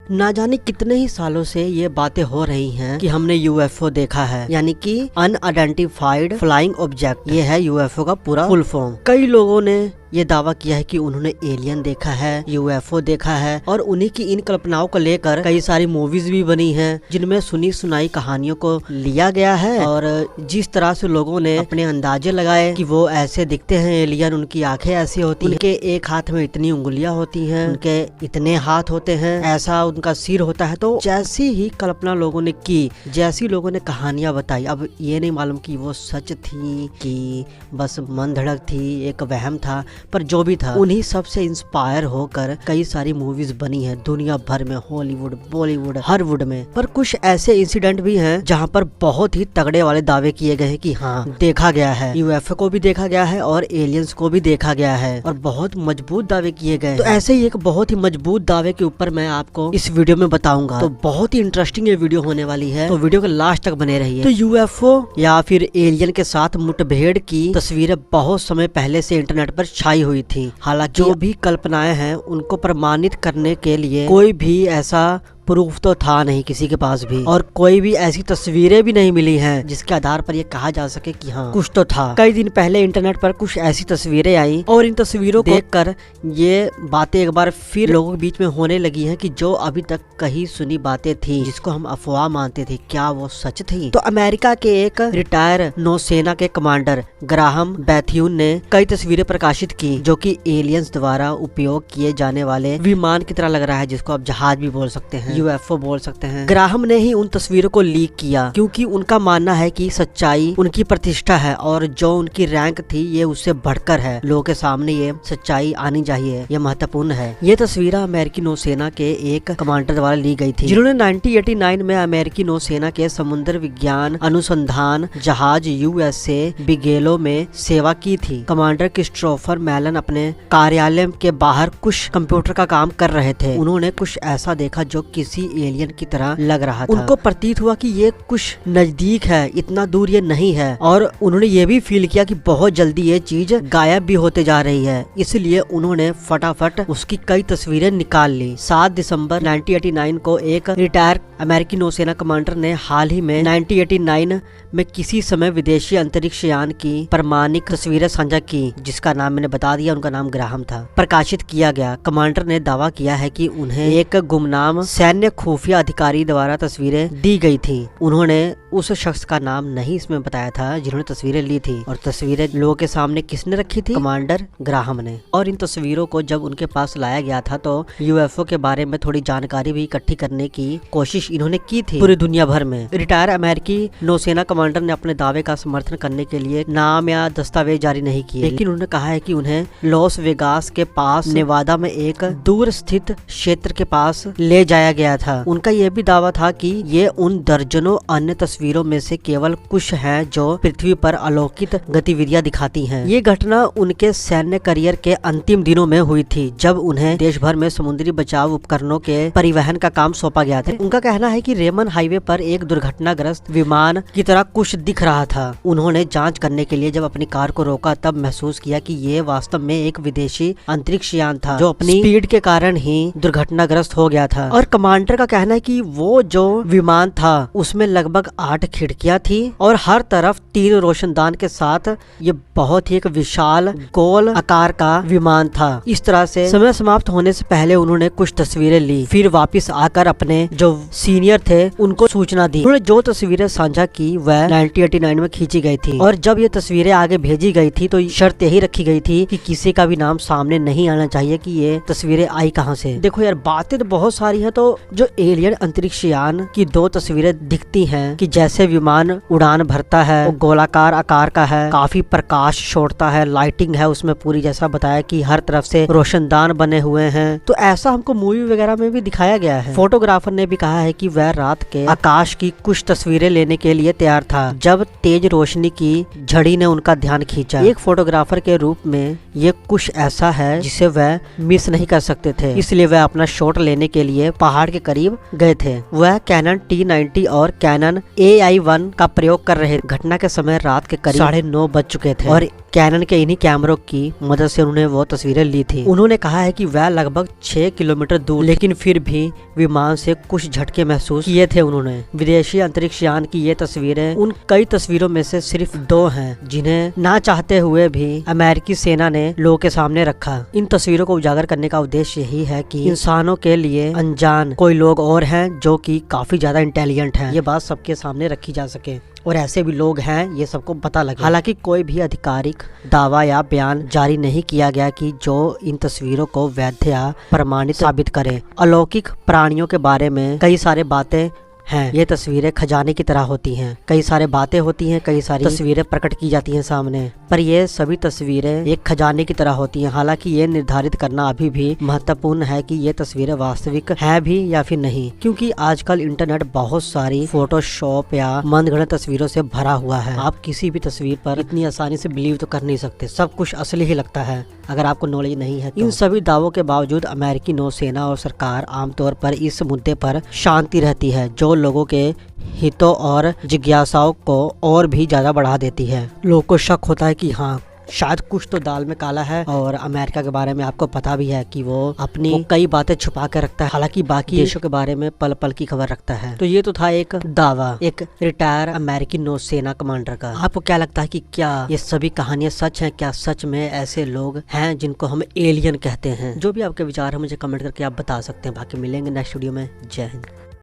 ना जाने कितने ही सालों से ये बातें हो रही हैं कि हमने यूएफओ देखा है, यानी कि अनआइडेंटिफाइड फ्लाइंग ऑब्जेक्ट। ये है यूएफओ का पूरा फुल फॉर्म। कई लोगों ने ये दावा किया है कि उन्होंने एलियन देखा है, यूएफओ देखा है, और उन्हीं की इन कल्पनाओं को लेकर कई सारी मूवीज भी बनी हैं, जिनमें सुनी सुनाई कहानियों को लिया गया है। और जिस तरह से लोगों ने अपने अंदाजे लगाए कि वो ऐसे दिखते हैं एलियन, उनकी आंखें ऐसी होती हैं, उनके एक हाथ में इतनी उंगलियां होती हैं, उनके इतने हाथ होते हैं, ऐसा उनका सिर होता है। तो जैसी ही कल्पना लोगों ने की, जैसी लोगों ने कहानियां बताई, अब ये नहीं मालूम कि वो सच थी कि बस मन धड़क थी, एक वहम था, पर जो भी था उन्हीं सब से इंस्पायर होकर कई सारी मूवीज बनी है दुनिया भर में, हॉलीवुड, बॉलीवुड, हर वुड में। पर कुछ ऐसे इंसिडेंट भी हैं जहां पर बहुत ही तगड़े वाले दावे किए गए हैं कि हाँ देखा गया है, यूएफओ को भी देखा गया है और एलियंस को भी देखा गया है, और बहुत मजबूत दावे किए गए। तो ऐसे ही एक बहुत ही मजबूत दावे के ऊपर मैं आपको इस वीडियो में बताऊंगा। तो बहुत ही इंटरेस्टिंग ये वीडियो होने वाली है, तो वीडियो के लास्ट तक बने रहिए। तो यूएफओ या फिर एलियन के साथ मुठभेड़ की तस्वीरें बहुत समय पहले से इंटरनेट पर छाई हुई थी। हालांकि जो भी कल्पनाएं हैं उनको प्रमाणित करने के लिए कोई भी ऐसा प्रूफ तो था नहीं किसी के पास भी, और कोई भी ऐसी तस्वीरें भी नहीं मिली हैं जिसके आधार पर ये कहा जा सके कि हाँ कुछ तो था। कई दिन पहले इंटरनेट पर कुछ ऐसी तस्वीरें आई और इन तस्वीरों को देखकर ये बातें एक बार फिर लोगों के बीच में होने लगी हैं कि जो अभी तक कहीं सुनी बातें थी, जिसको हम अफवाह मानते थे, क्या वो सच थी। तो अमेरिका के एक रिटायर नौसेना के कमांडर ग्राहम बैथ्यून ने कई तस्वीरें प्रकाशित की जो कि एलियंस द्वारा उपयोग किए जाने वाले विमान की तरह लग रहा है, जिसको आप जहाज भी बोल सकते हैं, यूएफओ बोल सकते हैं। ग्राहम ने ही उन तस्वीरों को लीक किया क्योंकि उनका मानना है कि सच्चाई उनकी प्रतिष्ठा है और जो उनकी रैंक थी ये उससे बढ़कर है। लोगों के सामने ये सच्चाई आनी चाहिए, ये महत्वपूर्ण है। ये तस्वीरें अमेरिकी नौसेना के एक कमांडर द्वारा ली गई थी, जिन्होंने 1989 में अमेरिकी नौसेना के समुद्र विज्ञान अनुसंधान जहाज यूएसए बिगेलो में सेवा की थी। कमांडर क्रिस्टोफर मैलन अपने कार्यालय के बाहर कुछ कंप्यूटर का काम कर रहे थे। उन्होंने कुछ ऐसा देखा जो किसी एलियन की तरह लग रहा था। उनको प्रतीत हुआ कि ये कुछ नजदीक है, इतना दूर ये नहीं है, और उन्होंने ये भी फील किया कि बहुत जल्दी ये चीज गायब भी होते जा रही है। इसलिए उन्होंने फटाफट उसकी कई तस्वीरें निकाल ली। 7 दिसंबर 1989 को एक रिटायर अमेरिकी नौसेना कमांडर ने हाल ही में 1989 में किसी समय विदेशी अंतरिक्ष यान की प्रमाणिक तस्वीरें साझा की, जिसका नाम मैंने बता दिया, उनका नाम ग्राहम था। प्रकाशित किया गया। कमांडर ने दावा किया है कि उन्हें एक गुमनाम सैन्य खुफिया अधिकारी द्वारा तस्वीरें दी गई थी। उन्होंने उस शख्स का नाम नहीं इसमें बताया था जिन्होंने तस्वीरें ली थी, और तस्वीरें लोगों के सामने किसने रखी थी? कमांडर ग्राहम ने। और इन तस्वीरों को जब उनके पास लाया गया था तो यूएफओ के बारे में थोड़ी जानकारी भी इकट्ठी करने की कोशिश इन्होंने की थी पूरी दुनिया भर में। रिटायर अमेरिकी नौसेना कमांडर ने अपने दावे का समर्थन करने के लिए नाम या दस्तावेज जारी नहीं किए, लेकिन उन्होंने कहा है कि उन्हें लॉस वेगास के पास नेवादा में एक दूर स्थित क्षेत्र के पास ले जाया गया था। उनका यह भी दावा था कि ये उन दर्जनों अन्य तस्वीरों में से केवल कुछ हैं जो पृथ्वी पर अलौकिक गतिविधियां दिखाती हैं। ये घटना उनके सैन्य करियर के अंतिम दिनों में हुई थी, जब उन्हें देश भर में समुद्री बचाव उपकरणों के परिवहन का काम सौंपा गया था। उनका कहना है कि रेमन हाईवे पर एक दुर्घटनाग्रस्त विमान की तरह कुछ दिख रहा था। उन्होंने जांच करने के लिए जब अपनी कार को रोका तब महसूस किया कि ये वास्तव में एक विदेशी अंतरिक्ष यान था जो अपनी स्पीड के कारण ही दुर्घटनाग्रस्त हो गया था। और कमांडर का कहना है कि वो जो विमान था उसमें लगभग 8 खिड़कियां थी और हर तरफ 3 रोशनदान के साथ ये बहुत ही एक विशाल गोल आकार का विमान था। इस तरह से समय समाप्त होने से पहले उन्होंने कुछ तस्वीरें ली, फिर वापस आकर अपने जो सीनियर थे उनको सूचना दी। उन्होंने जो तस्वीरें साझा की वह 1989 में खींची गई थी, और जब ये तस्वीरें आगे भेजी गई थी तो शर्त यही रखी गई थी कि किसी का भी नाम सामने नहीं आना चाहिए कि ये तस्वीरें आई कहां से। देखो यार, बातें तो बहुत सारी हैं। तो जो एलियन अंतरिक्ष यान की 2 तस्वीरें दिखती हैं कि जैसे विमान उड़ान भरता है, वो गोलाकार आकार का है, काफी प्रकाश छोड़ता है, लाइटिंग है उसमें पूरी, जैसा बताया कि हर तरफ से रोशनदान बने हुए हैं। तो ऐसा हमको मूवी वगैरह में भी दिखाया गया है। फोटोग्राफर ने भी कहा है कि वह रात के आकाश की कुछ तस्वीरें लेने के लिए तैयार था जब तेज रोशनी की झड़ी ने उनका ध्यान खींचा। एक फोटोग्राफर के रूप में ये कुछ ऐसा है जिसे वह मिस नहीं कर सकते थे, इसलिए वह अपना शॉट लेने के लिए पहाड़ के करीब गए थे। वह कैनन T90 और कैनन AI-1 का प्रयोग कर रहे। घटना के समय रात के करीब 9:30 बज चुके थे और कैनन के इन्हीं कैमरों की मदद से उन्होंने वो तस्वीरें ली थी। उन्होंने कहा है कि वह लगभग 6 किलोमीटर दूर, लेकिन फिर भी विमान से कुछ झटके महसूस किए थे उन्होंने। विदेशी अंतरिक्ष यान की ये तस्वीरें उन कई तस्वीरों में से सिर्फ 2 हैं जिन्हें ना चाहते हुए भी अमेरिकी सेना ने लोगों के सामने रखा। इन तस्वीरों को उजागर करने का उद्देश्य यही है कि इंसानों के लिए अनजान कोई लोग और हैं जो कि काफी ज्यादा इंटेलिजेंट हैं। ये बात सबके सामने रखी जा सके और ऐसे भी लोग हैं, ये सबको पता लगे। हालांकि कोई भी आधिकारिक दावा या बयान जारी नहीं किया गया कि जो इन तस्वीरों को वैध या प्रमाणित साबित करे। अलौकिक प्राणियों के बारे में कई सारे बातें हैं। ये तस्वीरें खजाने की तरह होती हैं। कई सारे बातें होती हैं, कई सारी तस्वीरें प्रकट की जाती हैं सामने, पर ये सभी तस्वीरें एक खजाने की तरह होती हैं। हालांकि ये निर्धारित करना अभी भी महत्वपूर्ण है कि ये तस्वीरें वास्तविक हैं भी या फिर नहीं, क्योंकि आजकल इंटरनेट बहुत सारी फोटोशॉप या मनगढ़ंत तस्वीरों से भरा हुआ है। आप किसी भी तस्वीर पर इतनी आसानी से बिलीव तो कर नहीं सकते, सब कुछ असली ही लगता है अगर आपको नॉलेज नहीं है तो। इन सभी दावों के बावजूद अमेरिकी नौसेना और सरकार आमतौर पर इस मुद्दे पर शांति रहती है, जो लोगों के हितों और जिज्ञासाओं को और भी ज्यादा बढ़ा देती है। लोगों को शक होता है कि हाँ, शायद कुछ तो दाल में काला है। और अमेरिका के बारे में आपको पता भी है कि वो अपनी कई बातें छुपा कर रखता है, हालांकि बाकी देशों के बारे में पल पल की खबर रखता है। तो ये तो था एक दावा एक रिटायर अमेरिकी नौसेना कमांडर का। आपको क्या लगता है कि क्या ये सभी कहानियां सच हैं? क्या सच में ऐसे लोग हैं जिनको हम एलियन कहते हैं? जो भी आपके विचार है मुझे कमेंट करके आप बता सकते हैं। बाकी मिलेंगे नेक्स्ट वीडियो में। जय हिंद।